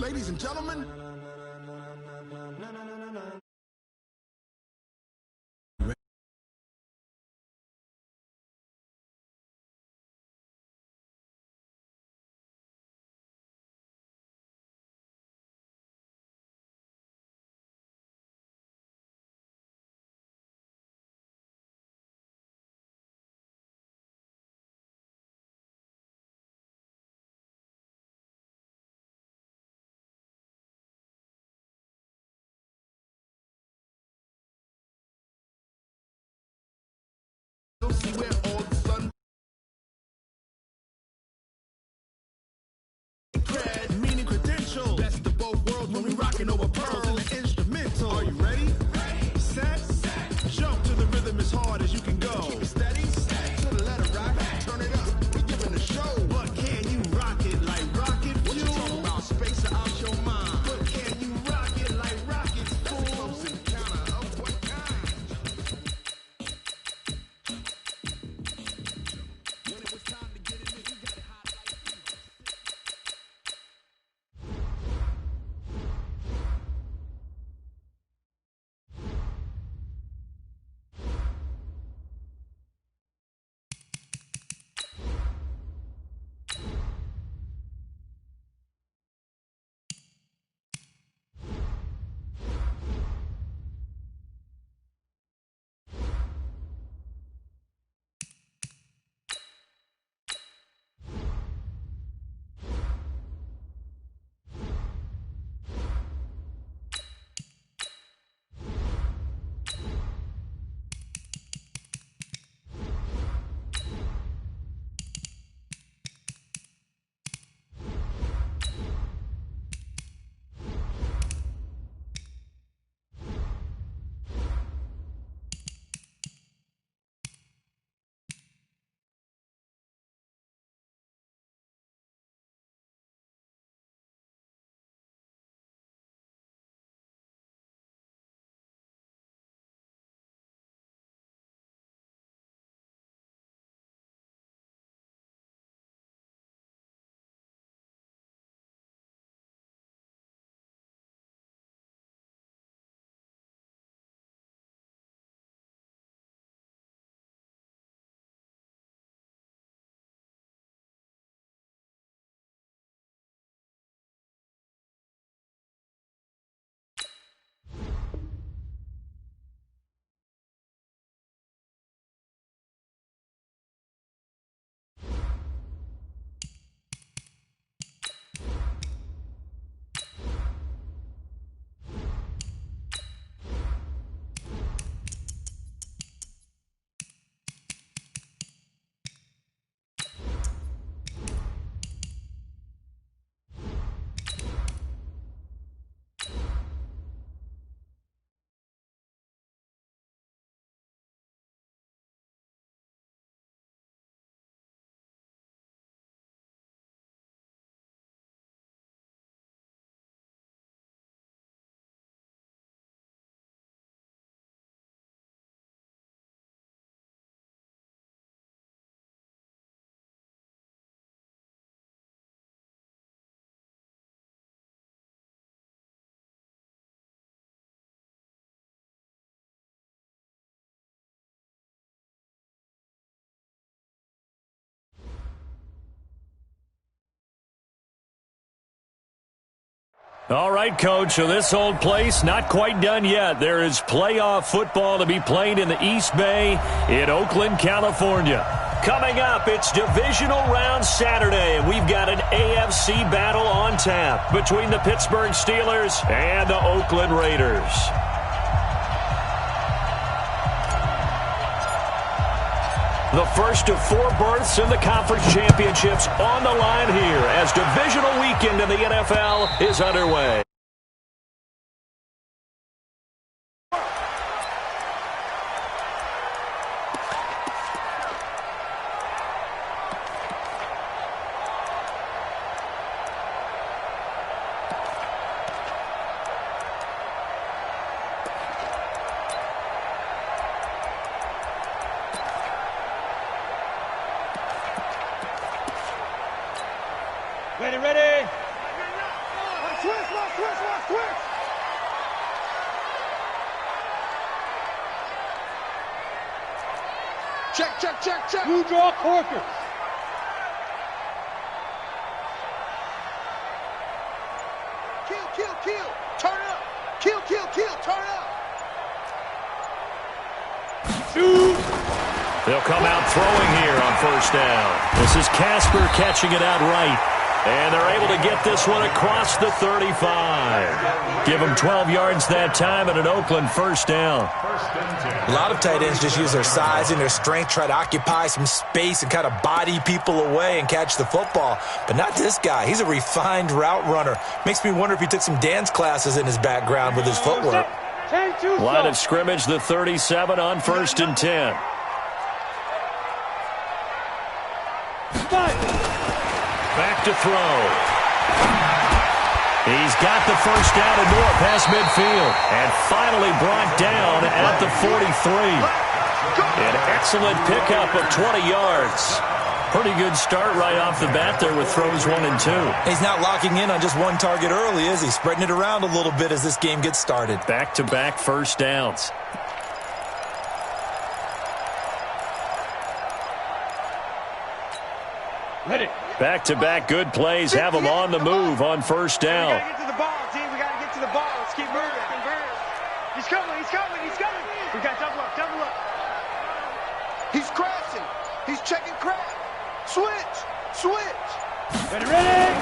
Ladies and gentlemen, you'll see where all the sun cred, meaning credential. Best of both worlds when we rockin' over pearls in the instrumental. Are you ready? Set. Jump to the rhythm as hard as you can go. Keep it steady. To the letter rock. Turn it up. We're giving a show. But can you rock it like rocket fuel? What you talking about? Space or out your mind? But can you rock it like rockets full? Close encounter of what kind? When it was time to get in it, we got it hot like All right, Coach, so this old place not quite done yet. There is playoff football to be played in the East Bay in Oakland, California. Coming up, it's Divisional Round Saturday, and we've got an AFC battle on tap between the Pittsburgh Steelers and the Oakland Raiders. The first of 4 berths in the conference championships on the line here as divisional weekend in the NFL is underway. Ready. Check. Blue draw Corker. Kill. Turn up. Kill. Turn up. Shoot. They'll come out throwing here on first down. This is Casper catching it out right. And they're able to get this one across the 35. Give them 12 yards that time and an Oakland first down. A lot of tight ends just use their size and their strength, try to occupy some space and kind of body people away and catch the football. But not this guy. He's a refined route runner. Makes me wonder if he took some dance classes in his background with his footwork. Line of scrimmage, the 37 on first and 10. Back to throw. He's got the first down and more past midfield. And finally brought down at the 43. An excellent pickup of 20 yards. Pretty good start right off the bat there with throws 1 and 2. He's not locking in on just one target early, is he? Spreading it around a little bit as this game gets started. Back-to-back first downs. Back-to-back good plays have them on the move on first down. We got to get to the ball, team. We got to get to the ball. Let's keep moving. He's coming. We got double up. He's crashing. He's checking crash. Switch. Ready.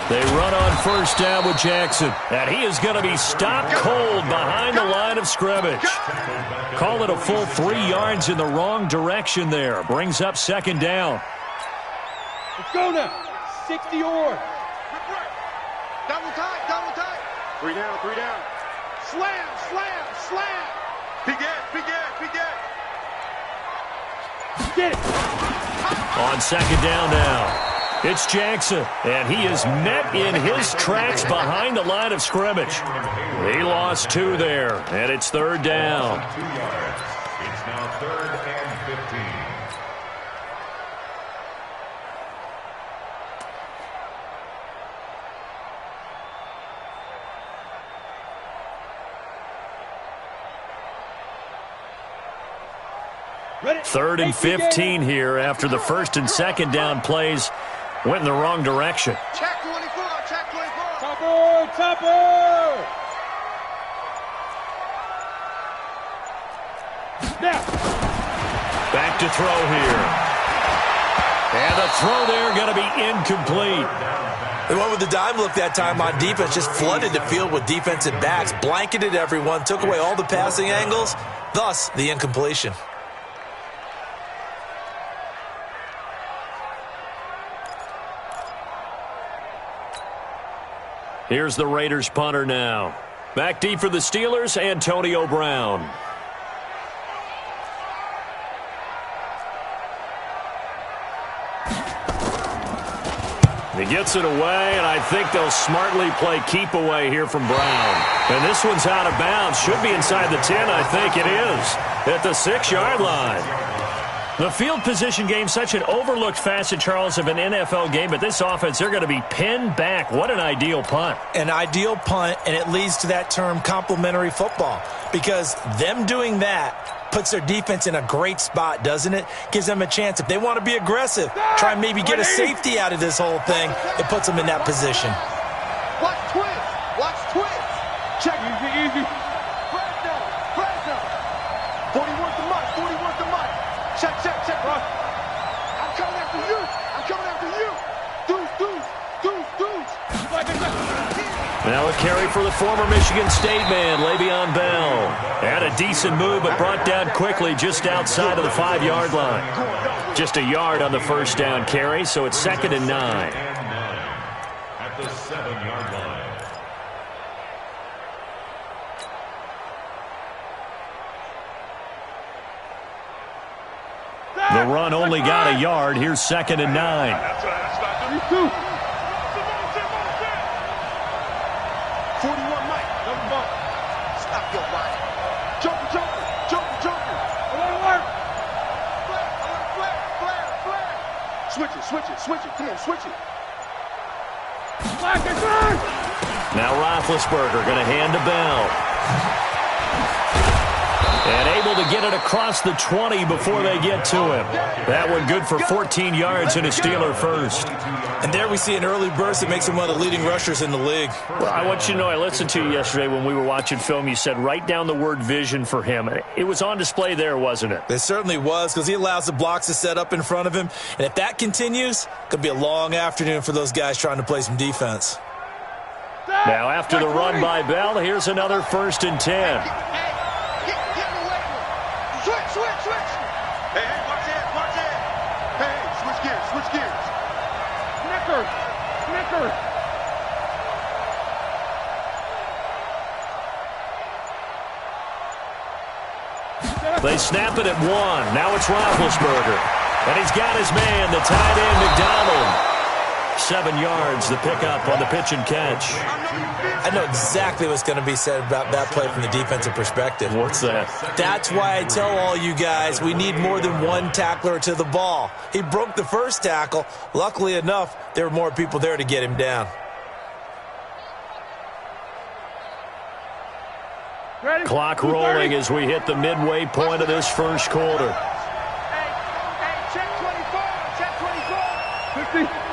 They run on first down with Jackson. And he is going to be stopped cold behind the line of scrimmage. Call it a full 3 yards in the wrong direction there. Brings up second down. Let's go now. 60 yards. Double tight. 3 down. Slam. Big get. Get it. On second down now, it's Jackson, and he is met in his tracks behind the line of scrimmage. He lost 2 there, and it's third down. 2 yards. It's now 3rd and 15. Third and 15 here after the first and second down plays went in the wrong direction. Check 24. Topper. Now. Back to throw here. And the throw there going to be incomplete. They went with the dime look that time on defense, just flooded the field with defensive backs, blanketed everyone, took away all the passing angles, thus the incompletion. Here's the Raiders punter now. Back deep for the Steelers, Antonio Brown. He gets it away, and I think they'll smartly play keep away here from Brown. And this one's out of bounds. Should be inside the 10, I think it is, at the 6-yard line. The field position game, such an overlooked facet, Charles, of an NFL game, but this offense, they're going to be pinned back. What an ideal punt. An ideal punt, and it leads to that term complementary football, because them doing that puts their defense in a great spot, doesn't it? Gives them a chance. If they want to be aggressive, try and maybe get a safety out of this whole thing, it puts them in that position. Watch twist. Check. Easy. Press down. 40 worth the month. Check. I'm coming after you. Deuce. Now a carry for the former Michigan State man, Le'Veon Bell. Had a decent move, but brought down quickly just outside of the 5-yard line. Just a yard on the first down carry, so it's 2nd and 9. At the 7-yard line. The run only got a yard. Here's 2nd and 9. That's right. 41 Mike. Double ball. Stop your body. Joker. Alert. Flare. Switch it. Come on, switch it. Flag. Now Roethlisberger going to hand to Bell. And able to get it across the 20 before they get to him. That one good for 14 yards and a Steeler first. And there we see an early burst that makes him one of the leading rushers in the league. Well, I want you to know, I listened to you yesterday when we were watching film. You said write down the word vision for him. It was on display there, wasn't it? It certainly was, because he allows the blocks to set up in front of him. And if that continues, it could be a long afternoon for those guys trying to play some defense. Now after the run by Bell, here's another 1st and 10. Switch. Hey, watch it. Hey, switch gears. Snicker. They snap it at 1. Now it's Roethlisberger. And he's got his man, the tight end, McDonald. 7 yards, the pickup on the pitch and catch. I know exactly what's going to be said about that play from the defensive perspective. What's that? That's why I tell all you guys we need more than one tackler to the ball. He broke the first tackle. Luckily enough, there were more people there to get him down. Clock rolling as we hit the midway point of this first quarter. Hey, check 24. Check 24. 50.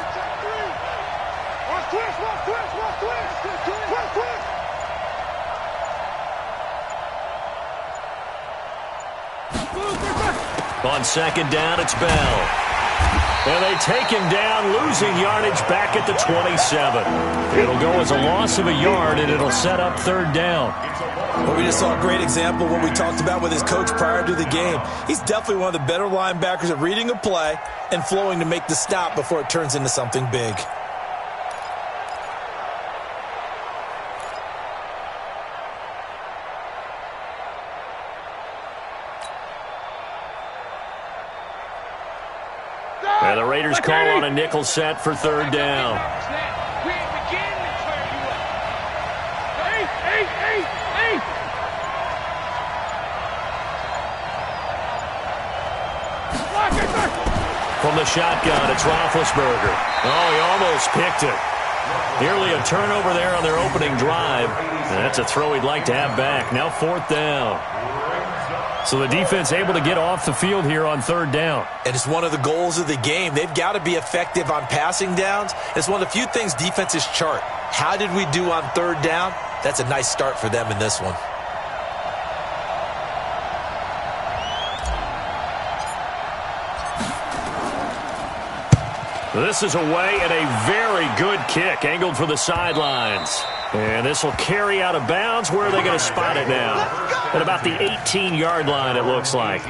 On 2nd down, it's Bell. And they take him down, losing yardage back at the 27. It'll go as a loss of a yard, and it'll set up 3rd down. Well, we just saw a great example of what we talked about with his coach prior to the game. He's definitely one of the better linebackers at reading a play and flowing to make the stop before it turns into something big. And the Raiders call on a nickel set for 3rd down. From the shotgun, it's Roethlisberger. Oh, he almost picked it. Nearly a turnover there on their opening drive. And that's a throw he'd like to have back. Now 4th down. So the defense able to get off the field here on 3rd down. And it's one of the goals of the game. They've got to be effective on passing downs. It's one of the few things defenses chart. How did we do on 3rd down? That's a nice start for them in this one. This is away and a very good kick, angled for the sidelines. And this will carry out of bounds. Where are they going to spot it now? At about the 18-yard line, it looks like.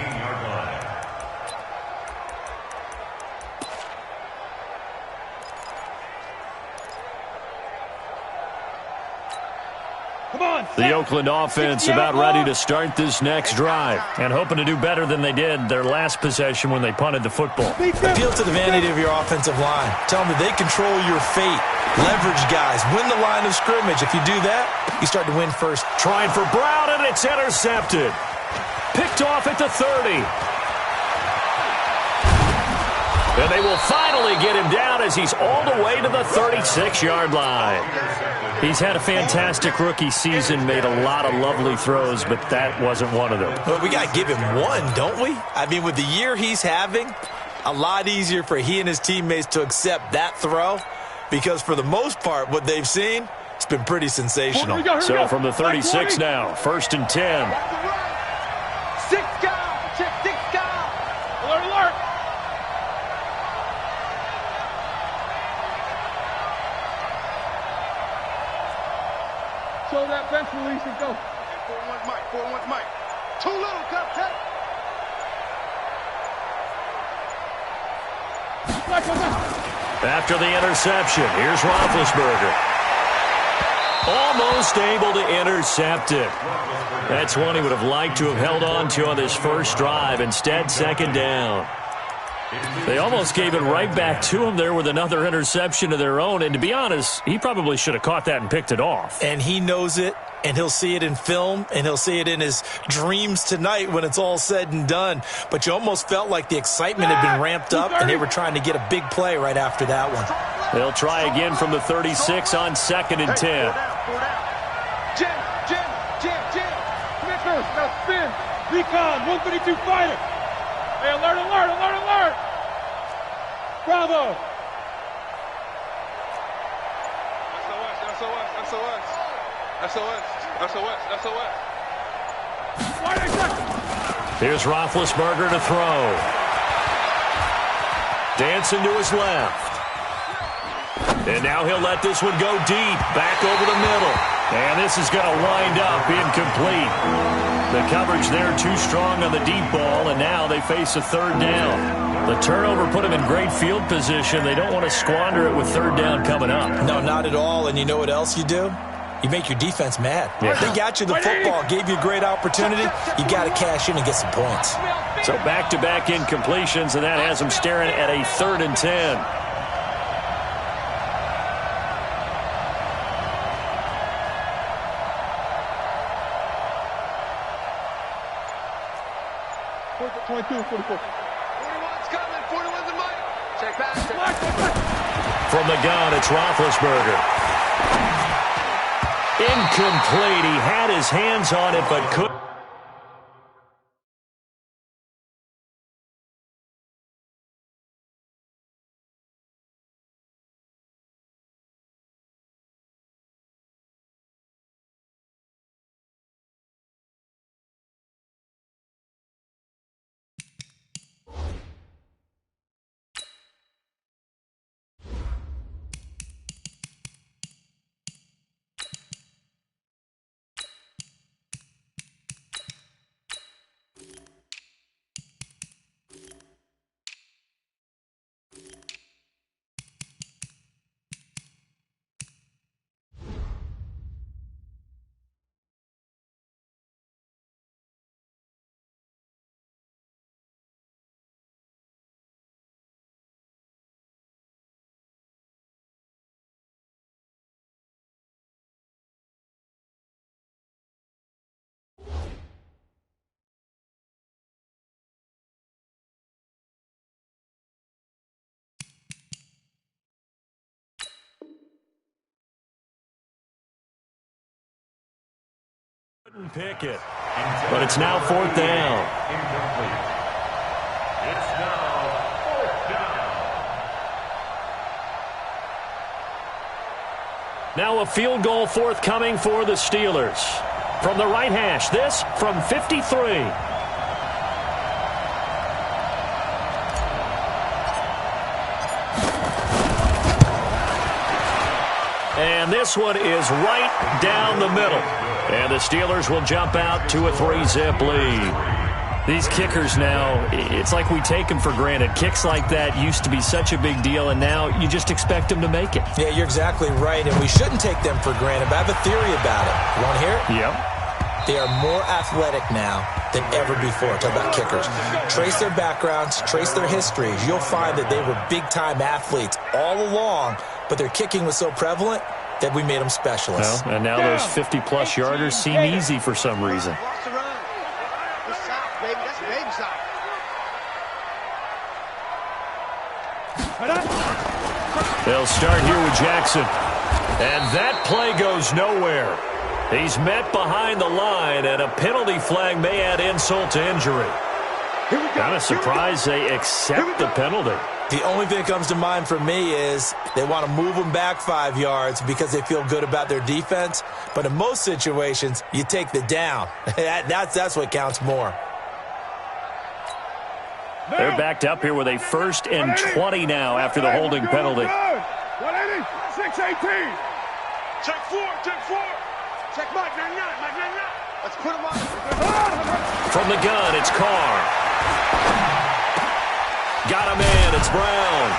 The Oakland offense about ready to start this next drive and hoping to do better than they did their last possession when they punted the football. Appeal to the vanity of your offensive line. Tell them that they control your fate. Leverage guys. Win the line of scrimmage. If you do that, you start to win first. Trying for Brown, and it's intercepted. Picked off at the 30. And they will finally get him down as he's all the way to the 36-yard line. He's had a fantastic rookie season, made a lot of lovely throws, but that wasn't one of them. Well, we got to give him one, don't we? I mean, with the year he's having, a lot easier for he and his teammates to accept that throw because for the most part, what they've seen, it's been pretty sensational. So from the 36 now, 1st and 10. 6 guys, check 6 guys. Alert. Show that bench release and go. 4-1's Mike. Too little, cut. After the interception, here's Roethlisberger. Almost able to intercept it. That's one he would have liked to have held on to on this first drive. Instead, 2nd down. They almost gave it right back to him there with another interception of their own. And to be honest, he probably should have caught that and picked it off. And he knows it, and he'll see it in film, and he'll see it in his dreams tonight when it's all said and done. But you almost felt like the excitement had been ramped up, and they were trying to get a big play right after that one. They'll try again from the 36 on 2nd and 10. 4 down. Jim. Snickers, now spin. Recon, 132 fighter. Hey, alert. Bravo. SOS. Here's Roethlisberger to throw. Dancing to his left. And now he'll let this one go deep, back over the middle. And this is going to wind up incomplete. The coverage there too strong on the deep ball, and now they face a third down. The turnover put them in great field position. They don't want to squander it with third down coming up. No, not at all. And you know what else you do? You make your defense mad. Yeah. They got you the football, gave you a great opportunity. You got to cash in and get some points. So back-to-back incompletions, and that has them staring at a 3rd and 10. From the gun, it's Roethlisberger. Incomplete. He had his hands on it, but couldn't. Pick it. But it's now 4th down. It's now 4th down. Now a field goal forthcoming for the Steelers. From the right hash, this from 53. And this one is right down the middle. And the Steelers will jump out to a 3-zip lead. These kickers now, it's like we take them for granted. Kicks like that used to be such a big deal, and now you just expect them to make it. Yeah, you're exactly right, and we shouldn't take them for granted, but I have a theory about it. You want to hear it? Yep. They are more athletic now than ever before. Talk about kickers. Trace their backgrounds, trace their histories. You'll find that they were big-time athletes all along, but their kicking was so prevalent that we made them specialists. Well, and now those 50-plus yarders seem easy for some reason. They'll start here with Jackson. And that play goes nowhere. He's met behind the line, and a penalty flag may add insult to injury. Kind of surprised they accept the penalty. The only thing that comes to mind for me is they want to move them back 5 yards because they feel good about their defense. But in most situations, you take the down. That's what counts more. They're backed up here with a 1st and 20 now after the holding penalty. 180, 618. Check 4. Check Mike 99. Let's put him on. From the gun, it's Carr. Got him in. It's Brown.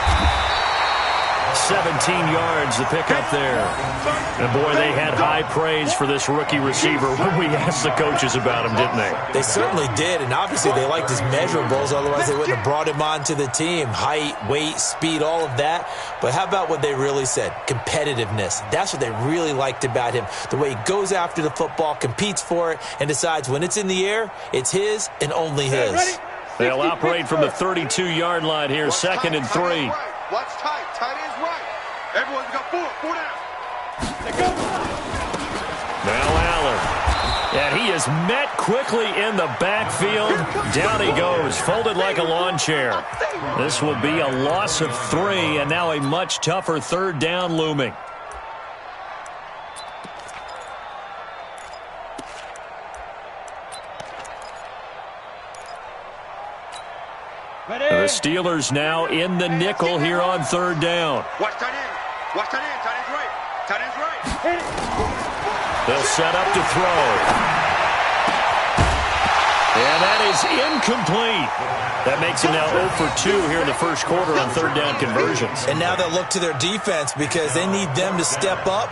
17 yards to pick up there. And, boy, they had high praise for this rookie receiver when we asked the coaches about him, didn't they? They certainly did, and obviously they liked his measurables. Otherwise, they wouldn't have brought him onto the team. Height, weight, speed, all of that. But how about what they really said? Competitiveness. That's what they really liked about him. The way he goes after the football, competes for it, and decides when it's in the air, it's his and only his. They'll operate from the 32-yard line here, 2nd and 3. Watch tight. Tight is right. Everyone's got 4 down. They go. Now Allen. And he is met quickly in the backfield. Down he goes, folded like a lawn chair. This will be a loss of 3, and now a much tougher third down looming. The Steelers now in the nickel here on third down. Watch tight end. Watch tight end. Tight end's right. Tight end's right. They'll set up to throw. And that is incomplete. That makes him now 0 for 2 here in the first quarter on third down conversions. And now they'll look to their defense because they need them to step up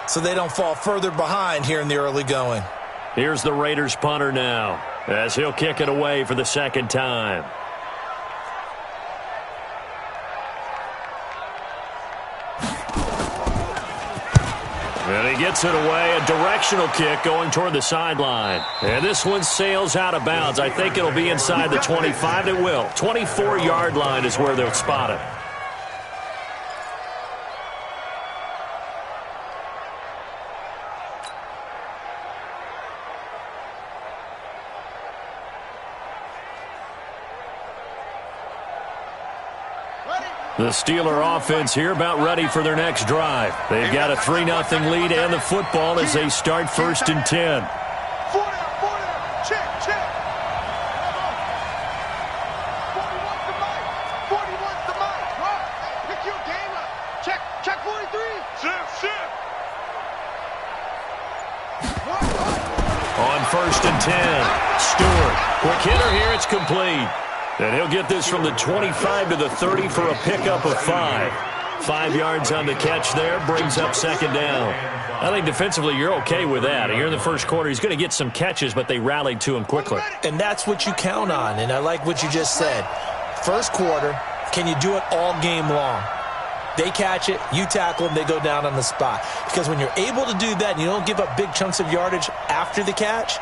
so they don't fall further behind here in the early going. Here's the Raiders punter now as he'll kick it away for the second time. And he gets it away, a directional kick going toward the sideline. And this one sails out of bounds. I think it'll be inside the 25. It will. 24-yard line is where they'll spot it. The Steeler offense here about ready for their next drive. They've got a 3-0 lead and the football as they start 1st and 10. 4 down. Check. 41's the mic. 41's the mic. Right. Pick your game up. Check 43. Shift. On 1st and 10, Stewart. Quick hitter here, it's complete. And he'll get this from the 25 to the 30 for a pickup of 5. 5 yards on the catch there, brings up second down. I think defensively you're okay with that. Here in the first quarter, he's going to get some catches, but they rallied to him quickly. And that's what you count on, and I like what you just said. First quarter, can you do it all game long? They catch it, you tackle them, they go down on the spot. Because when you're able to do that and you don't give up big chunks of yardage after the catch,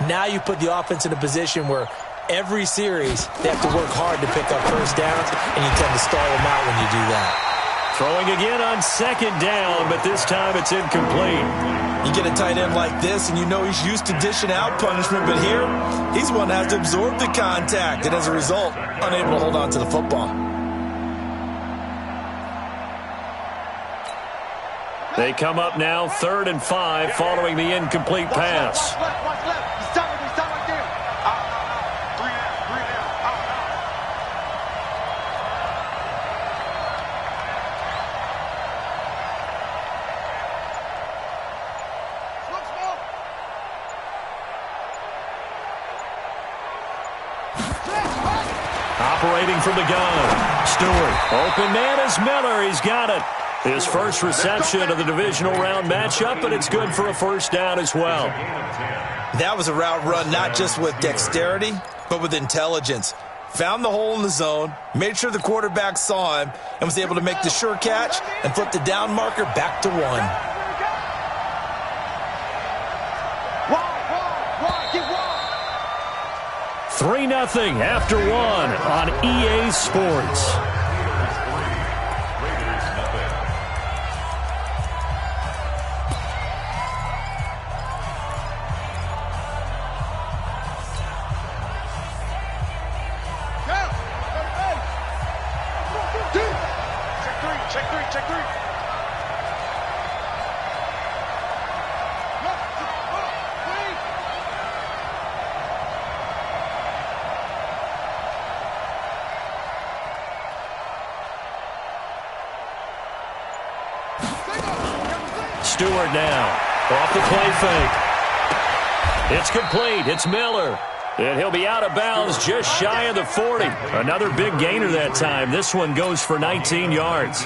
now you put the offense in a position where every series, they have to work hard to pick up first downs, and you tend to stall them out when you do that. Throwing again on second down, but this time it's incomplete. You get a tight end like this, and you know he's used to dishing out punishment, but here, he's one that has to absorb the contact, and as a result, unable to hold on to the football. They come up now 3rd and 5 following the incomplete pass. Watch left. He's stopped right there. Out. 3 down. Out. Operating from the gun. Stewart. Open man is Miller. He's got it. His first reception of the divisional round matchup, and it's good for a first down as well. That was a route run not just with dexterity, but with intelligence. Found the hole in the zone, made sure the quarterback saw him, and was able to make the sure catch and flip the down marker back to 1. 3-0 after 1 on EA Sports. Check three. Stewart now off the play fake. It's complete. It's Miller. And he'll be out of bounds just shy of the 40. Another big gainer that time. This one goes for 19 yards.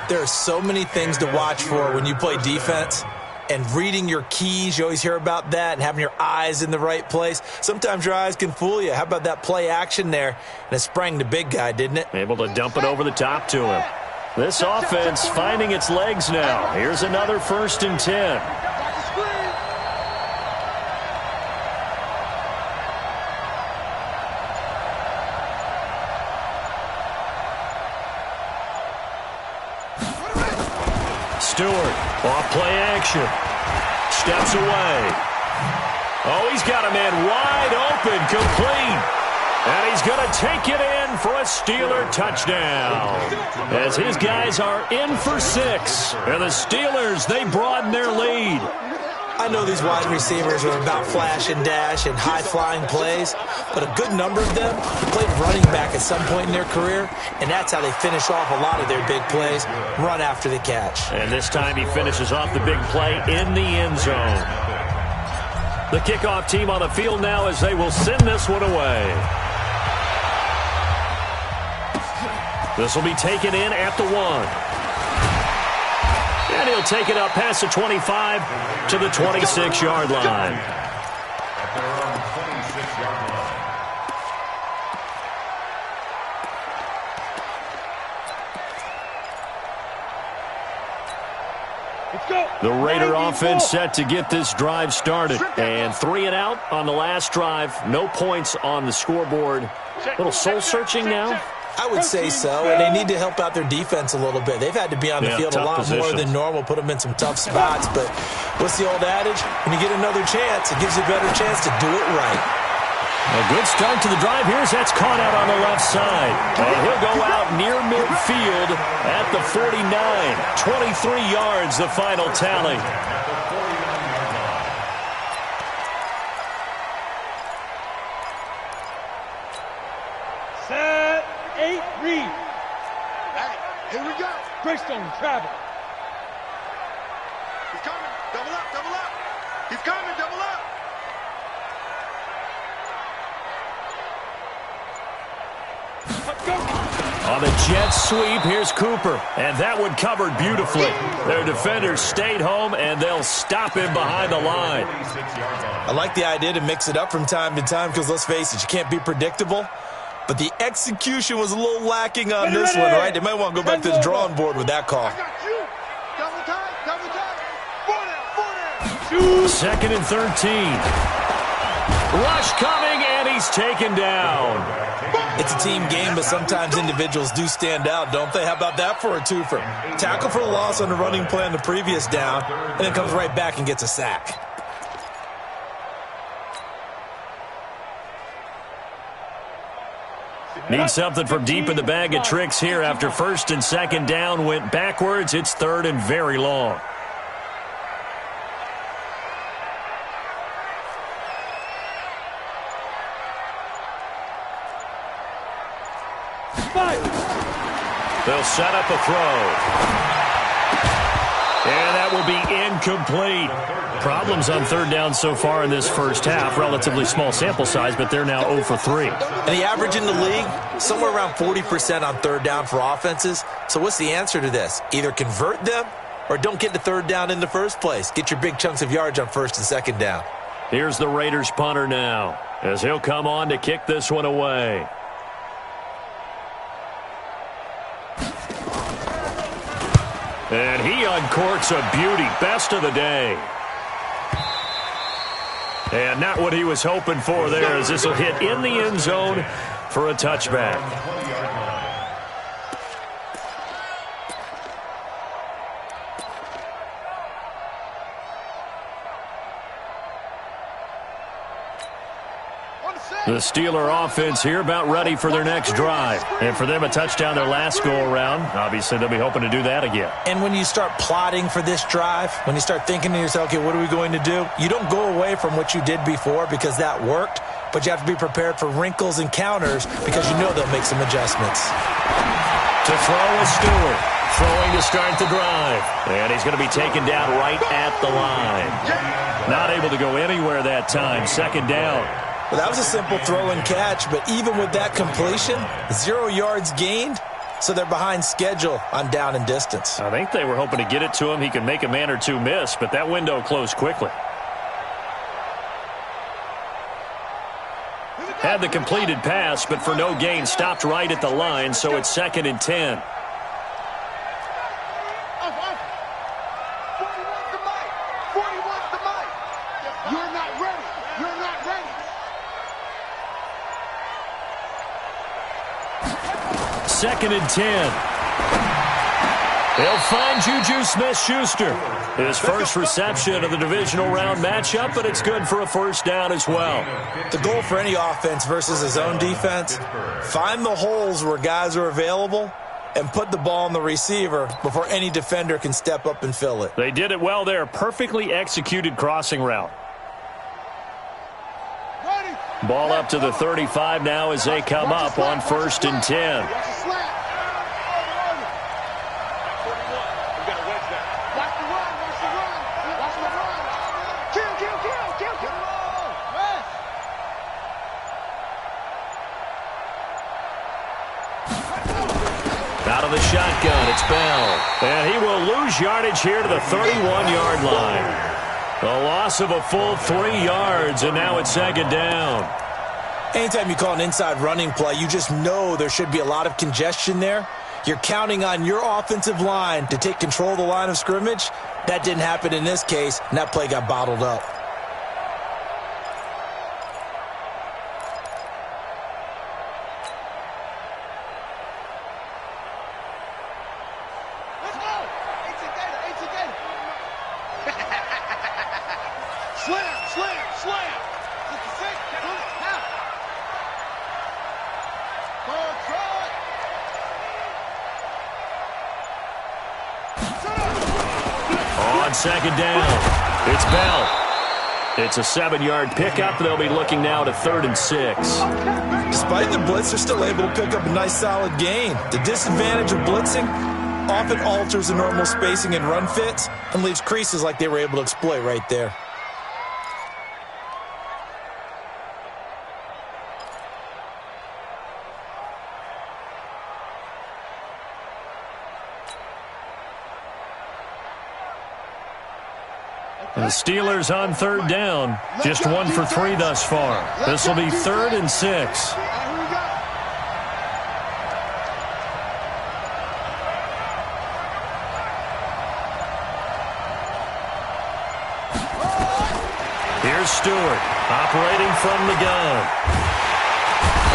There are so many things to watch for when you play defense. And reading your keys, you always hear about that, and having your eyes in the right place. Sometimes your eyes can fool you. How about that play action there? And it sprang the big guy, didn't it? Able to dump it over the top to him. This offense finding its legs now. Here's another 1st and 10. Stewart off play action. steps away. Oh, he's got a man wide open, complete. And he's going to take it in for a Steeler touchdown. As his guys are in for 6. And the Steelers, they broaden their lead. I know these wide receivers are about flash and dash and high-flying plays, but a good number of them played running back at some point in their career, and that's how they finish off a lot of their big plays, run after the catch. And this time he finishes off the big play in the end zone. The kickoff team on the field now as they will send this one away. This will be taken in at the 1. And he'll take it up past the 25 to the 26-yard line. The Raider offense set to get this drive started. And 3 and out on the last drive. No points on the scoreboard. A little soul-searching now. I would say so, and they need to help out their defense a little bit. They've had to be on the field a lot more than normal, put them in some tough spots. But what's the old adage? When you get another chance, it gives you a better chance to do it right. A good start to the drive here as that's caught out on the left side. And he'll go out near midfield at the 49. 23 yards, the final tally. Set, 8, read. Hey, here we go. Greystone, travel. He's coming. Double up, double up. He's coming, double up. On the jet sweep, here's Cooper. And that one covered beautifully. Their defenders stayed home, and they'll stop him behind the line. I like the idea to mix it up from time to time because, let's face it, you can't be predictable. But the execution was a little lacking on this one, right? They might want to go back to the drawing board with that call. I got you. Double time, double time. 4 down, 4 down. Second and 13. Rush coming, and he's taken down. It's a team game, but sometimes individuals do stand out, don't they? How about that for a twofer? Tackle for the loss on the running play on the previous down, and then comes right back and gets a sack. Need something from deep in the bag of tricks here after first and second down went backwards. It's third and very long. They'll set up a throw. And that will be incomplete. Problems on third down so far in this first half. Relatively small sample size, but they're now 0 for 3. And the average in the league, somewhere around 40% on third down for offenses. So what's the answer to this? Either convert them or don't get to third down in the first place. Get your big chunks of yards on first and second down. Here's the Raiders punter now, as he'll come on to kick this one away. And he uncorks a beauty. Best of the day. And not what he was hoping for there, as this will hit in the end zone for a touchback. The Steeler offense here about ready for their next drive. And for them, a touchdown their last go-around. Obviously, they'll be hoping to do that again. And when you start plotting for this drive, when you start thinking to yourself, okay, what are we going to do? You don't go away from what you did before because that worked, but you have to be prepared for wrinkles and counters because you know they'll make some adjustments. To throw is Stewart. Throwing to start the drive. And he's going to be taken down right at the line. Not able to go anywhere that time. Second down. Well, that was a simple throw and catch, but even with that completion, 0 yards gained, so they're behind schedule on down and distance. I think they were hoping to get it to him. He could make a man or two miss, but that window closed quickly. Had the completed pass, but for no gain, stopped right at the line, so it's 2nd and 10. Second and 10. He'll find Juju Smith-Schuster. His first reception of the divisional round matchup, but it's good for a first down as well. The goal for any offense versus a zone defense, find the holes where guys are available and put the ball on the receiver before any defender can step up and fill it. They did it well there. Perfectly executed crossing route. Ball up to the 35 now as they come up on 1st and 10. Out of the shotgun, it's Bell. And he will lose yardage here to the 31-yard line. A loss of a full 3 yards, and now it's 2nd down. Anytime you call an inside running play, you just know there should be a lot of congestion there. You're counting on your offensive line to take control of the line of scrimmage. That didn't happen in this case, and that play got bottled up. On 2nd down, it's Bell. It's a 7-yard pickup. They'll be looking now to 3rd and 6. Despite the blitz, they're still able to pick up a nice, solid gain. The disadvantage of blitzing often alters the normal spacing and run fits and leaves creases like they were able to exploit right there. The Steelers on 3rd down. Just 1 for 3 thus far. This will be 3rd and 6. Here's Stewart operating from the gun.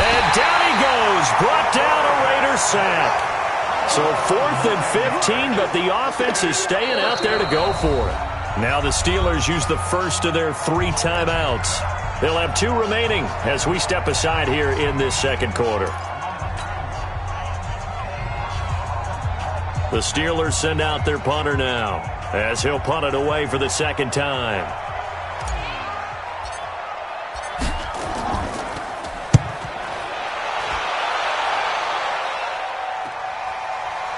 And down he goes. Brought down a Raider sack. So 4th and 15, but the offense is staying out there to go for it. Now the Steelers use the first of their 3 timeouts. They'll have 2 remaining as we step aside here in this 2nd quarter. The Steelers send out their punter now as he'll punt it away for the 2nd time.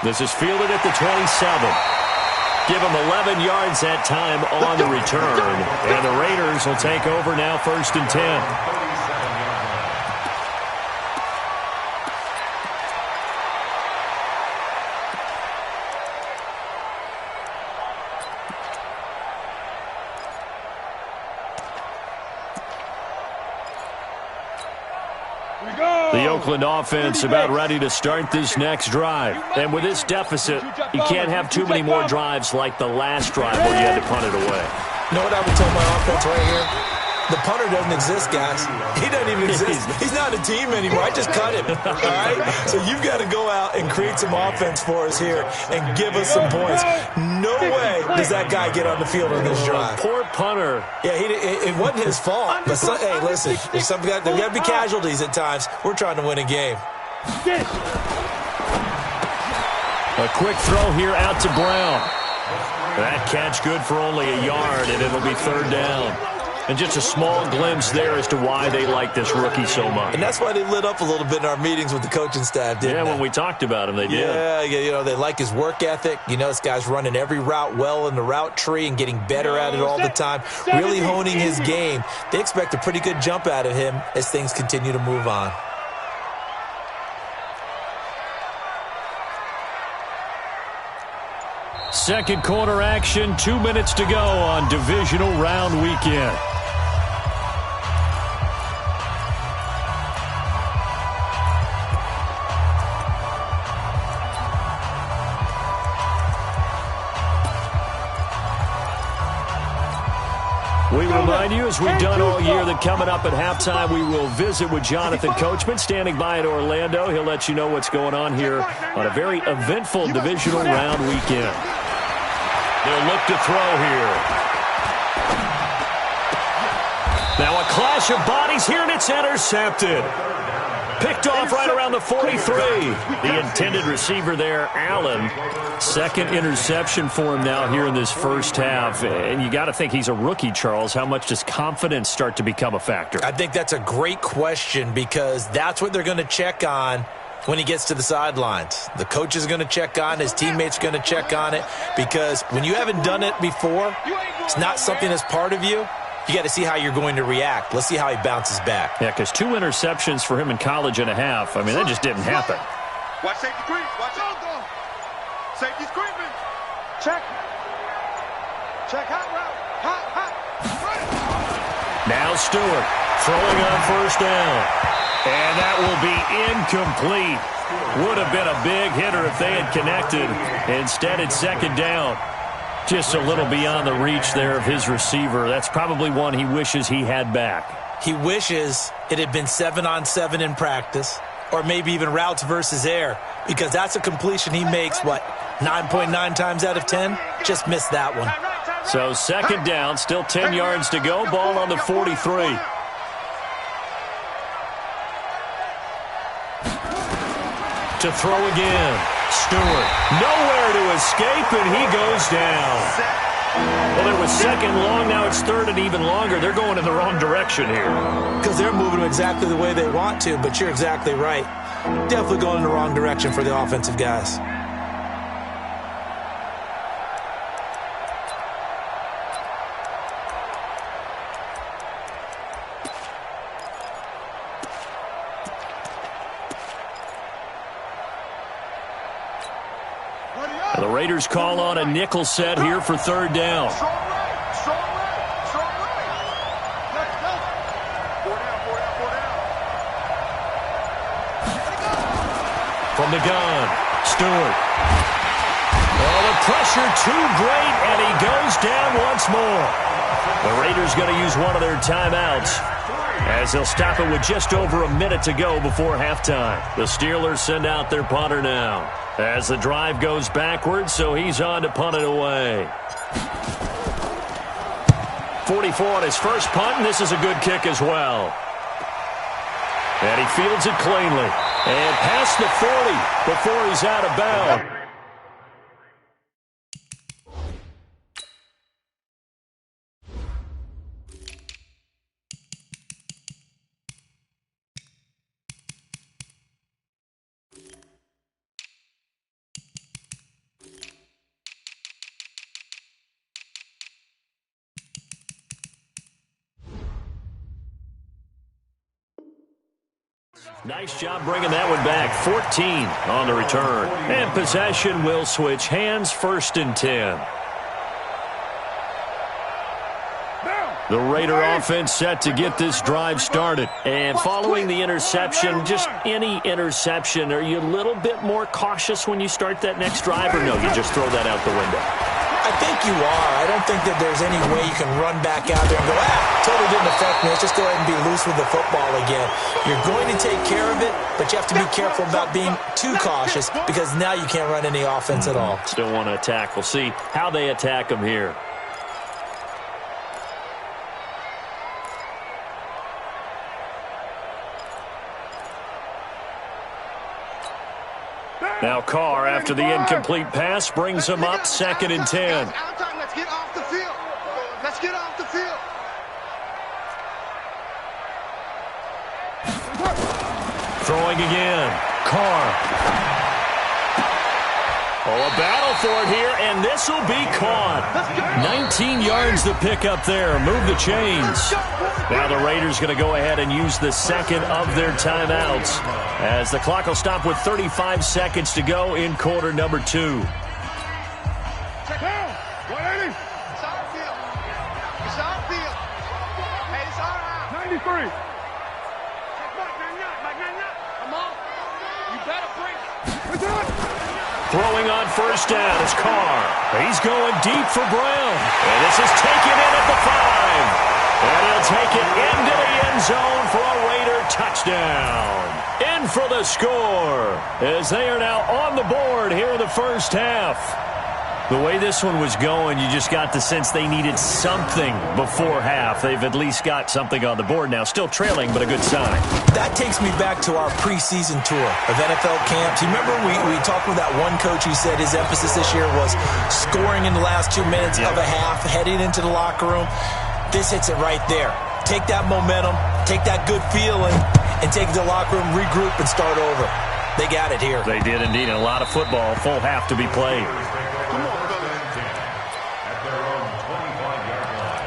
This is fielded at the 27. Give them 11 yards that time on the return. And the Raiders will take over now 1st and 10. The Oakland offense about ready to start this next drive. And with this deficit, you can't have too many more drives like the last drive where you had to punt it away. You know what I would tell my offense right here? The punter doesn't exist, guys. He doesn't even exist. He's not a team anymore. I just cut him. All right? So you've got to go out and create some offense for us here and give us some points. No way does that guy get on the field on this drive. Poor punter. Yeah, it wasn't his fault. But hey, listen, there's there got to be casualties at times. We're trying to win a game. A quick throw here out to Brown. That catch good for only a yard, and it'll be 3rd down. And just a small glimpse there as to why they like this rookie so much. And that's why they lit up a little bit in our meetings with the coaching staff, didn't they? When we talked about him, they did. Yeah, you know, they like his work ethic. You know, this guy's running every route well in the route tree and getting better at it all the time, really honing his game. They expect a pretty good jump out of him as things continue to move on. Second quarter action, 2 minutes to go on divisional round weekend. We remind you, as we've done all year, that coming up at halftime, we will visit with Jonathan Coachman, standing by in Orlando. He'll let you know what's going on here on a very eventful divisional round weekend. They'll look to throw here. Now a clash of bodies here, and it's intercepted. Picked off right around the 43. The intended receiver there, Allen. Second interception for him now here in this first half. And you got to think he's a rookie, Charles. How much does confidence start to become a factor? I think that's a great question because that's what they're going to check on when he gets to the sidelines. The coach is going to check on, his teammates are going to check on it, because when you haven't done it before, it's not something that's part of you. You got to see how you're going to react. Let's see how he bounces back. Yeah, because 2 interceptions for him in college and a half. I mean, that just didn't happen. Watch safety creep. Watch out, though. Safety's creeping. Check. Check hot route. Hot. Now Stewart throwing on first down. And that will be incomplete. Would have been a big hitter if they had connected. Instead, it's second down. Just a little beyond the reach there of his receiver. That's probably one he wishes he had back. He wishes it had been 7-on-7 in practice, or maybe even routes versus air, because that's a completion he makes, 9.9 times out of 10? Just missed that one. So second down, still 10 yards to go. Ball on the 43. To throw again. Stewart, nowhere to escape, and he goes down. Well, it was second long, now it's third and even longer. They're going in the wrong direction here. Because they're moving exactly the way they want to, but you're exactly right. Definitely going in the wrong direction for the offensive guys. The Raiders call on a nickel set here for third down. Strong right. Let's go. 4 down. From the gun, Stewart. Oh, the pressure too great, and he goes down once more. The Raiders going to use one of their timeouts, as they'll stop it with just over a minute to go before halftime. The Steelers send out their punter now, as the drive goes backwards, so he's on to punt it away. 44 on his first punt, and this is a good kick as well. And he fields it cleanly. And past the 40 before he's out of bounds. Nice job bringing that one back. 14 on the return. And possession will switch hands, 1st and 10. The Raider offense set to get this drive started. And following the interception, just any interception, are you a little bit more cautious when you start that next drive, or no, you just throw that out the window? I think you are. I don't think that there's any way you can run back out there and go, totally didn't affect me. Let's just go ahead and be loose with the football again. You're going to take care of it, but you have to be careful about being too cautious, because now you can't run any offense at all. Still want to attack. We'll see how they attack them here. Now Carr, after the incomplete pass, brings him up 2nd and 10. Let's get off the field. Let's get off the field. Throwing again. Carr. Oh, a battle for it here, and this will be caught. 19 yards to pick up there. Move the chains. Now the Raiders going to go ahead and use the second of their timeouts, as the clock will stop with 35 seconds to go in quarter number 2. Check down. 180. It's our field. It's our field. Hey, it's our house. 93. Come on. You better bring it. We're done. Throwing on first down is Carr. He's going deep for Brown. And this is taken in at the 5. zone for a Raider touchdown. In for the score as they are now on the board here in the first half. The way this one was going, you just got the sense they needed something before half. They've at least got something on the board now. Still trailing, but a good sign. That takes me back to our preseason tour of NFL camps. You remember we talked with that one coach who said his emphasis this year was scoring in the last 2 minutes of a half, heading into the locker room. This hits it right there. Take that momentum, take that good feeling, and take it to the locker room, regroup, and start over. They got it here. They did indeed, and a lot of football, full half to be played. At their own 25-yard line.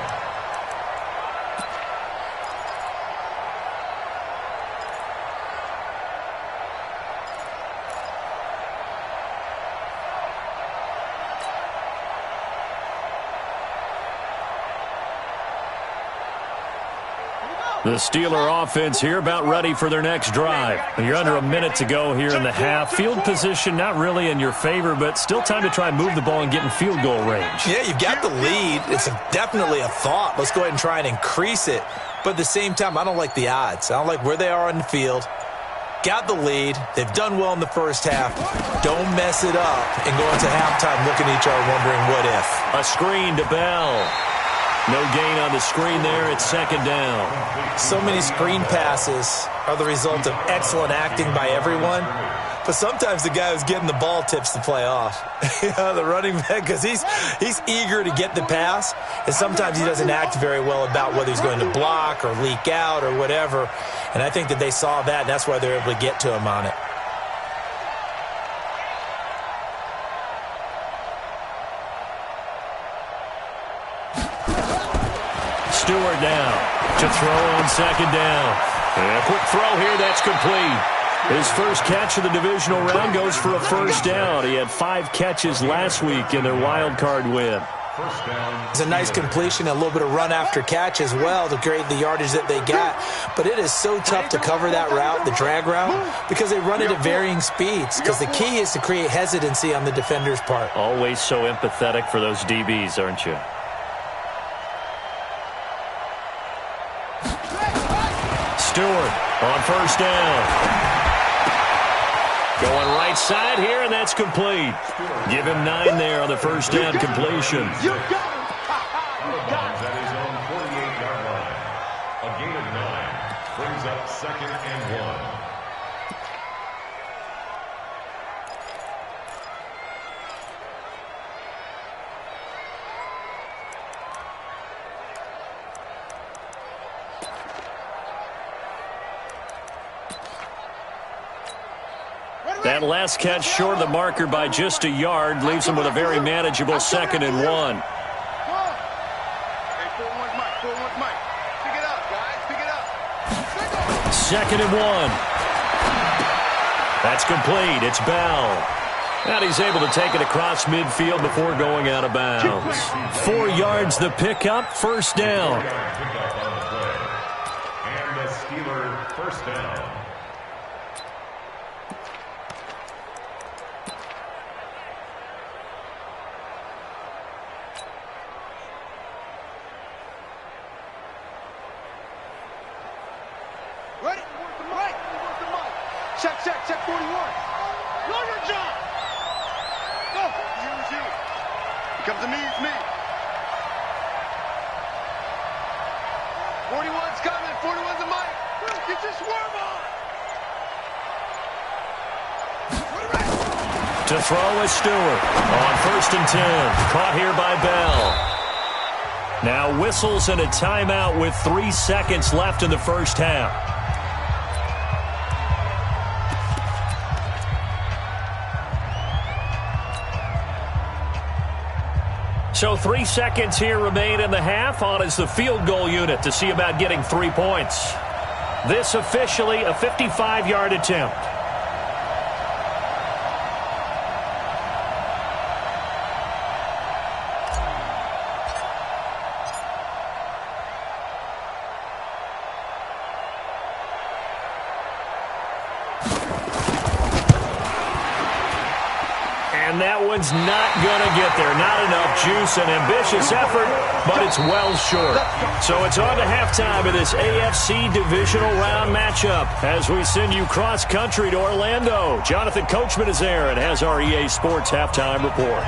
The Steeler offense here about ready for their next drive. You're under a minute to go here in the half. Field position not really in your favor, but still time to try and move the ball and get in field goal range. Yeah, you've got the lead. It's definitely a thought. Let's go ahead and try and increase it. But at the same time, I don't like the odds. I don't like where they are on the field. Got the lead. They've done well in the first half. Don't mess it up and go into halftime looking at each other wondering what if. A screen to Bell. No gain on the screen there. It's second down. So many screen passes are the result of excellent acting by everyone. But sometimes the guy who's getting the ball tips the play off. The running back, because he's eager to get the pass. And sometimes he doesn't act very well about whether he's going to block or leak out or whatever. And I think that they saw that, and that's why they're able to get to him on it. Stewart down to throw on second down. And a quick throw here, that's complete. His first catch of the divisional round goes for a first down. He had 5 catches last week in their wild card win. It's a nice completion, a little bit of run after catch as well to create the yardage that they got. But it is so tough to cover that route, the drag route, because they run it at varying speeds. Because the key is to create hesitancy on the defender's part. Always so empathetic for those DBs, aren't you? Stewart on first down. Going right side here, and that's complete. Give him 9 there on the first down completion. At his own 48-yard line. A gain of 9 brings up second and 1. That last catch short of the marker by just a yard leaves him with a very manageable second and 1. Hey, 4-1 Mike, 4-1 Mike. Pick it up, guys, pick it up. Second and 1. That's complete. It's Bell. And he's able to take it across midfield before going out of bounds. 4 yards the pickup, first down. And the Steeler first down. Ready? Right. Check, 41. Your job. Go. Use you. Here comes the me, it's me. 41's coming. 41's a Mike. Get your swerve on. To throw is Stewart on first and 10. Caught here by Bell. Now whistles and a timeout with 3 seconds left in the first half. So 3 seconds here remain in the half. On is the field goal unit to see about getting 3 points. This officially a 55-yard attempt. And that one's not going to get there. Not enough juice, an ambitious effort, but it's well short. So it's on to halftime of this AFC Divisional Round matchup as we send you cross-country to Orlando. Jonathan Coachman is there and has our EA Sports halftime report.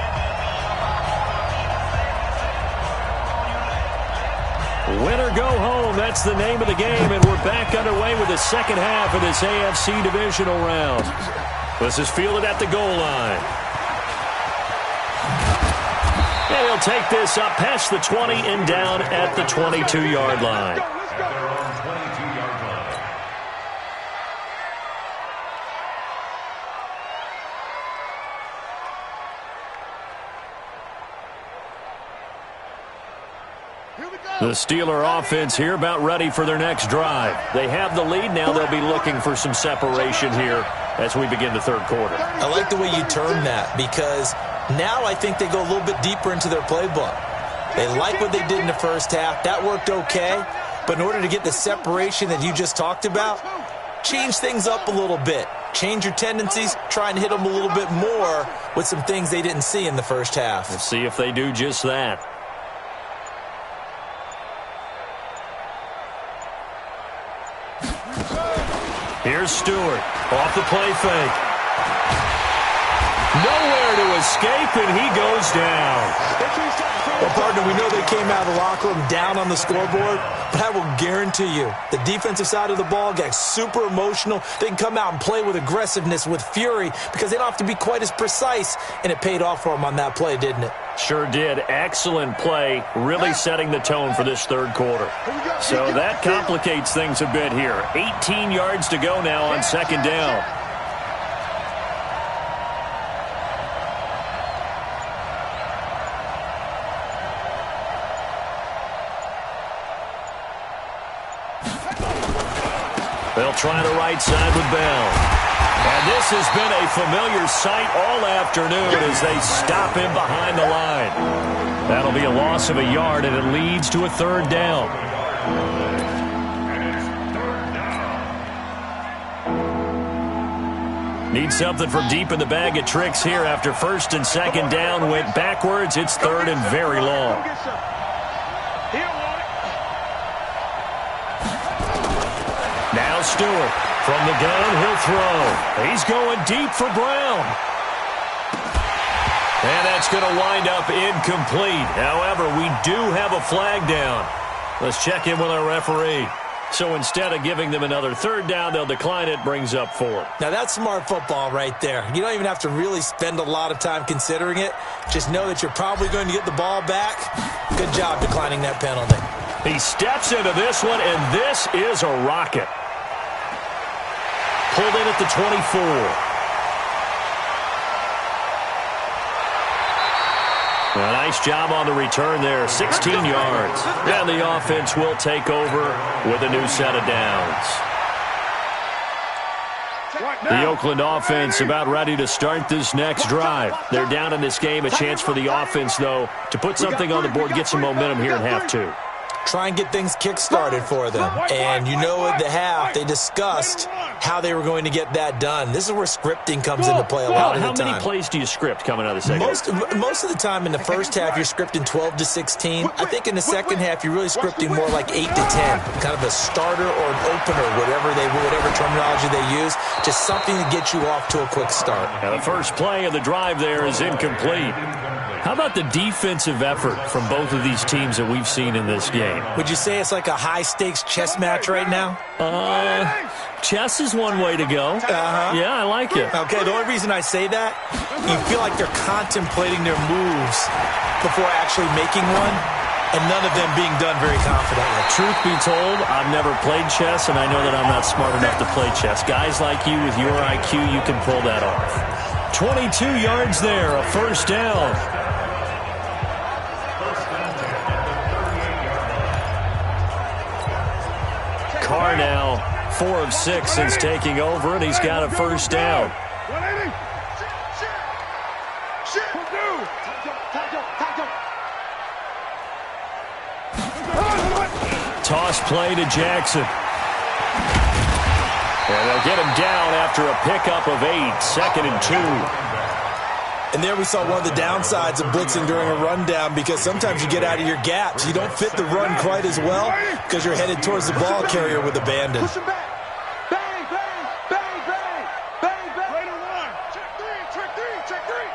Win or go home, that's the name of the game, and we're back underway with the second half of this AFC Divisional Round. This is fielded at the goal line. And he'll take this up past the 20 and down at the 22-yard line. The Steeler offense here about ready for their next drive. They have the lead. Now they'll be looking for some separation here as we begin the third quarter. I like the way you term that because now I think they go a little bit deeper into their playbook. They like what they did in the first half. That worked okay. But in order to get the separation that you just talked about, change things up a little bit. Change your tendencies. Try and hit them a little bit more with some things they didn't see in the first half. Let's see if they do just that. Here's Stewart, off the play fake. Nowhere to escape, and he goes down. Well, partner, we know they came out of the locker room down on the scoreboard, but I will guarantee you the defensive side of the ball got super emotional. They can come out and play with aggressiveness, with fury, because they don't have to be quite as precise, and it paid off for them on that play, didn't it? Sure did. Excellent play, really setting the tone for this third quarter. So that complicates things a bit here. 18 yards to go now on second down. They'll try the right side with Bell. And this has been a familiar sight all afternoon as they stop him behind the line. That'll be a loss of a yard, and it leads to a third down. Need something from deep in the bag of tricks here after first and second down went backwards. It's third and very long. Now Stewart from the gun, he'll throw. He's going deep for Brown. And that's going to wind up incomplete. However, we do have a flag down. Let's check in with our referee. So instead of giving them another third down, they'll decline it, brings up fourth. Now that's smart football right there. You don't even have to really spend a lot of time considering it. Just know that you're probably going to get the ball back. Good job declining that penalty. He steps into this one, and this is a rocket. Pulled in at the 24. A nice job on the return there, 16 yards. And the offense will take over with a new set of downs. The Oakland offense about ready to start this next drive. They're down in this game. A chance for the offense, though, to put something on the board, get some momentum here in half two. Try and get things kick-started for them. And you know at the half, they discussed how they were going to get that done. This is where scripting comes into play a lot of the time. How many plays do you script coming out of the second? Most of the time in the first half, you're scripting 12 to 16. I think in the second half, you're really scripting more like 8 to 10. Kind of a starter or an opener, whatever terminology they use. Just something to get you off to a quick start. Now the first play of the drive there is incomplete. How about the defensive effort from both of these teams that we've seen in this game? Would you say it's like a high-stakes chess match right now? Chess is one way to go. Yeah, I like it. Okay, the only reason I say that, you feel like they're contemplating their moves before actually making one, and none of them being done very confidently. Truth be told, I've never played chess, and I know that I'm not smart enough to play chess. Guys like you with your IQ, you can pull that off. 22 yards there, a first down. Carr now 4 of 6 since taking over, and he's got a first down. Toss play to Jackson. And they'll get him down after a pickup of 8, 2nd and 2. And there we saw one of the downsides of blitzing during a rundown, because sometimes you get out of your gaps. You don't fit the run quite as well because you're headed towards the ball carrier with abandon. Push him back. Bang, bang, bang, bang, bang, bang. Right on one. Check three, check three, check three.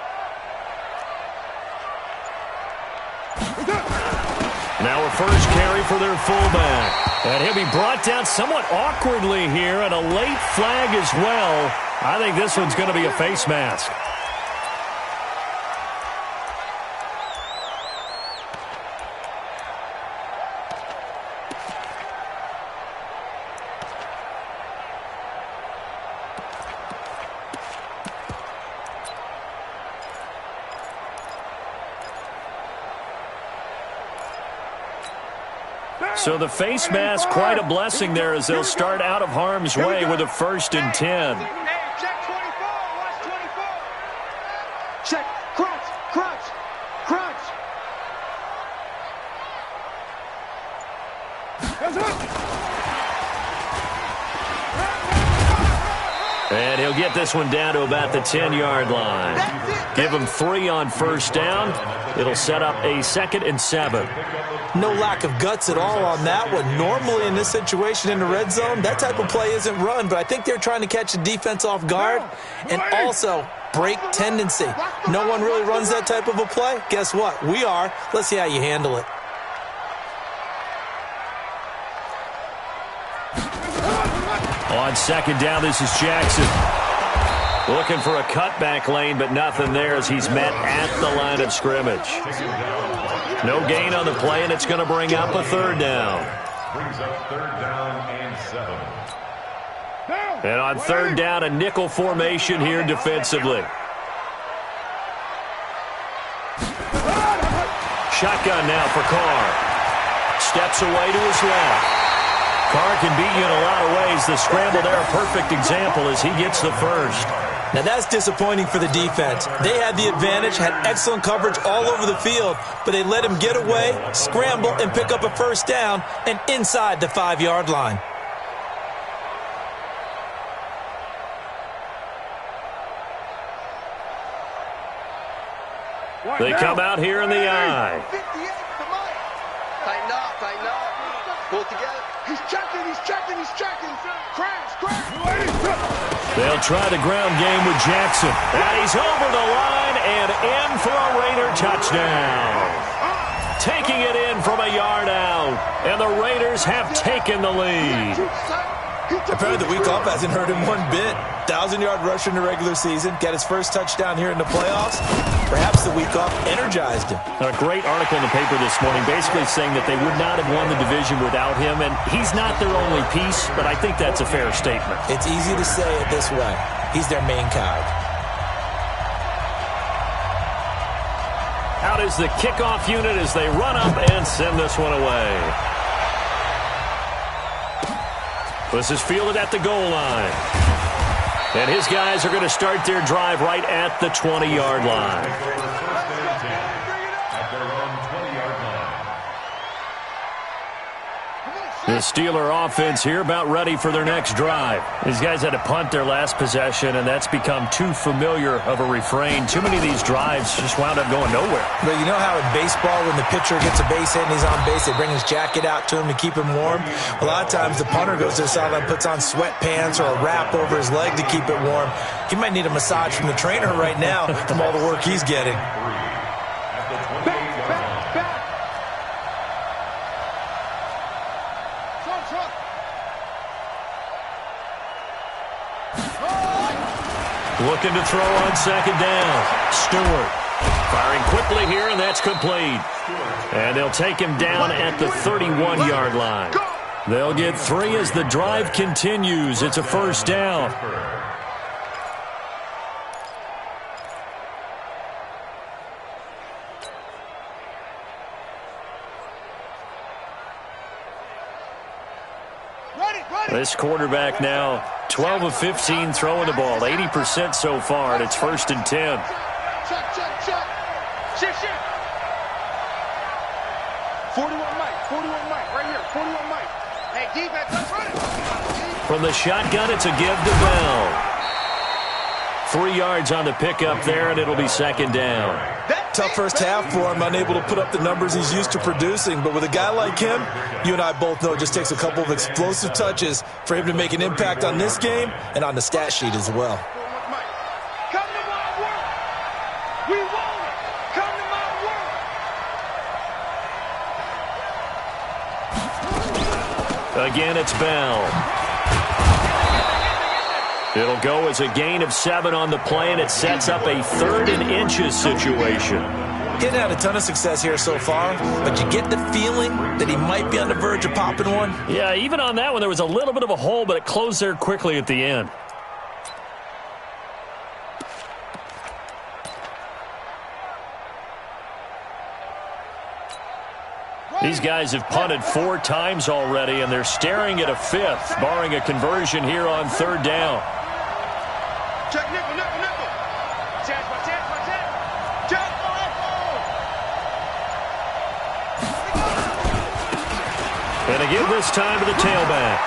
Now a first carry for their fullback. And he'll be brought down somewhat awkwardly here, and a late flag as well. I think this one's going to be a face mask. So the face mask, quite a blessing there as they'll start out of harm's way with a 1st and 10. Hey, check 24. Watch 24. Check. Crunch, crunch, crunch. And he'll get this one down to about the 10-yard line. Give him 3 on 1st down. It'll set up a 2nd and 7. No lack of guts at all on that one. Normally in this situation in the red zone, that type of play isn't run, but I think they're trying to catch the defense off guard and also break tendency. No one really runs that type of a play. Guess what? We are. Let's see how you handle it. On 2nd down, this is Jackson. Looking for a cutback lane, but nothing there as he's met at the line of scrimmage. No gain on the play, and it's going to bring up a 3rd down. Brings up 3rd down and 7. And on 3rd down, a nickel formation here defensively. Shotgun now for Carr. Steps away to his left. Carr can beat you in a lot of ways. The scramble there, a perfect example as he gets the 1st. Now that's disappointing for the defense. They had the advantage, had excellent coverage all over the field, but they let him get away, scramble, and pick up a 1st down and inside the 5-yard line. They come out here in the eye. 58 to Mike. Tighten up, tighten up. Pull it together. He's checking, he's checking, he's checking. Crash, crash. They'll try the ground game with Jackson. And he's over the line and in for a Raider touchdown. Taking it in from a yard out. And the Raiders have taken the lead. Apparently the week off hasn't hurt him one bit. 1,000-yard rusher in the regular season. Got his first touchdown here in the playoffs. Perhaps the week off energized him. A great article in the paper this morning basically saying that they would not have won the division without him. And he's not their only piece, but I think that's a fair statement. It's easy to say it this way. He's their main cog. Out is the kickoff unit as they run up and send this one away. This is fielded at the goal line. And his guys are going to start their drive right at the 20-yard line. The Steeler offense here about ready for their next drive. These guys had to punt their last possession, and that's become too familiar of a refrain. Too many of these drives just wound up going nowhere. But you know how in baseball, when the pitcher gets a base hit and he's on base, they bring his jacket out to him to keep him warm? A lot of times the punter goes to the sideline, puts on sweatpants or a wrap over his leg to keep it warm. He might need a massage from the trainer right now from all the work he's getting. Looking to throw on 2nd down. Stewart firing quickly here, and that's complete. And they'll take him down at the 31-yard line. They'll get 3 as the drive continues. It's a 1st down. This quarterback now 12 of 15 throwing the ball, 80% so far, and it's 1st and 10. Check, check, check. Shift, shift. 41 Mike, right here, 41 Mike. Hey, defense, let's run it. From the shotgun, it's a give to Bell. 3 yards on the pickup there, and it'll be second down. Tough first half for him, unable to put up the numbers he's used to producing. But with a guy like him, you and I both know it just takes a couple of explosive touches for him to make an impact on this game and on the stat sheet as well. Come to my work. We want it. Come to my work. Again, it's Bell. It'll go as a gain of 7 on the play, and it sets up a 3rd and inches situation. He hasn't had a ton of success here so far, but you get the feeling that he might be on the verge of popping one. Yeah, even on that one, there was a little bit of a hole, but it closed there quickly at the end. These guys have punted 4 times already, and they're staring at a 5th, barring a conversion here on 3rd down. Check nickel, nickel, nickel. Chance, my chance, my chance. Check, And again this time to the tailback.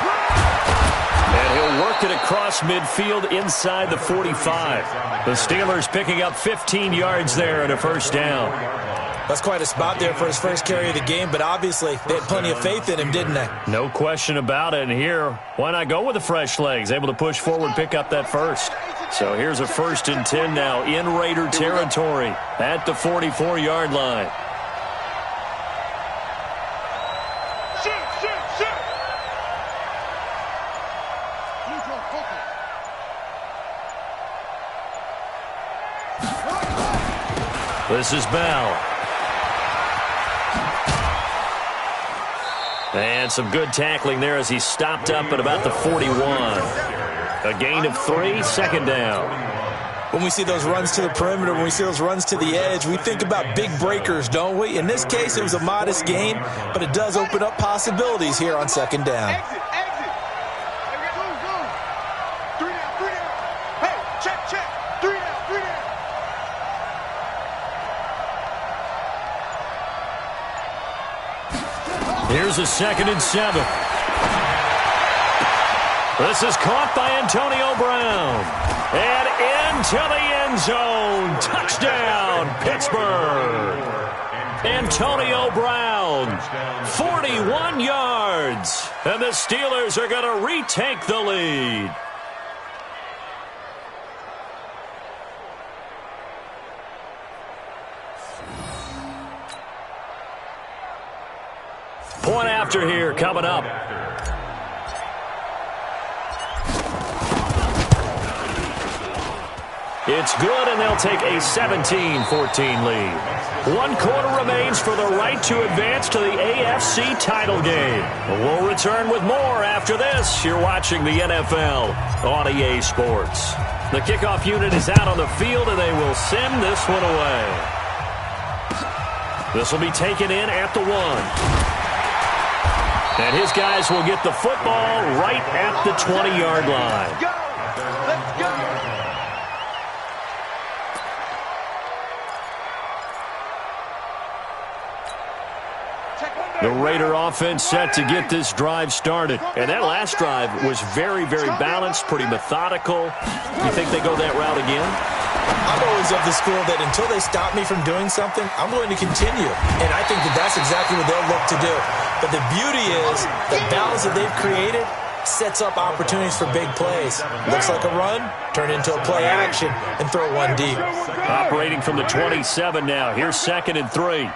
And he'll work it across midfield inside the 45. The Steelers picking up 15 yards there and a 1st down. That's quite a spot there for his first carry of the game, but obviously they had plenty of faith in him, didn't they? No question about it. And here, why not go with the fresh legs? Able to push forward, pick up that 1st. So here's a 1st and 10 now in Raider territory at the 44-yard line. shoot, shoot, shoot. This is Bell. And some good tackling there as he stopped up at about the 41. A gain of 3, 2nd down. When we see those runs to the perimeter, when we see those runs to the edge, we think about big breakers, don't we? In this case, it was a modest gain, but it does open up possibilities here on 2nd down. Exit, exit. Go, go. 3 down, 3 down. Hey, check, check. 3 down, 3 down. Here's a 2nd and 7. This is caught by Antonio Brown. And into the end zone. Touchdown, Pittsburgh. Antonio Brown, 41 yards. And the Steelers are going to retake the lead. Point after here coming up. It's good, and they'll take a 17-14 lead. 1 quarter remains for the right to advance to the AFC title game. We'll return with more after this. You're watching the NFL on EA Sports. The kickoff unit is out on the field, and they will send this one away. This will be taken in at the 1. And his guys will get the football right at the 20-yard line. Go. Let's go. The Raider offense set to get this drive started. And that last drive was very, very balanced, pretty methodical. You think they go that route again? I'm always of the school that until they stop me from doing something, I'm going to continue. And I think that that's exactly what they'll look to do. But the beauty is the balance that they've created sets up opportunities for big plays. Looks like a run, turn into a play action, and throw one deep. Operating from the 27 now. Here's 2nd and 3.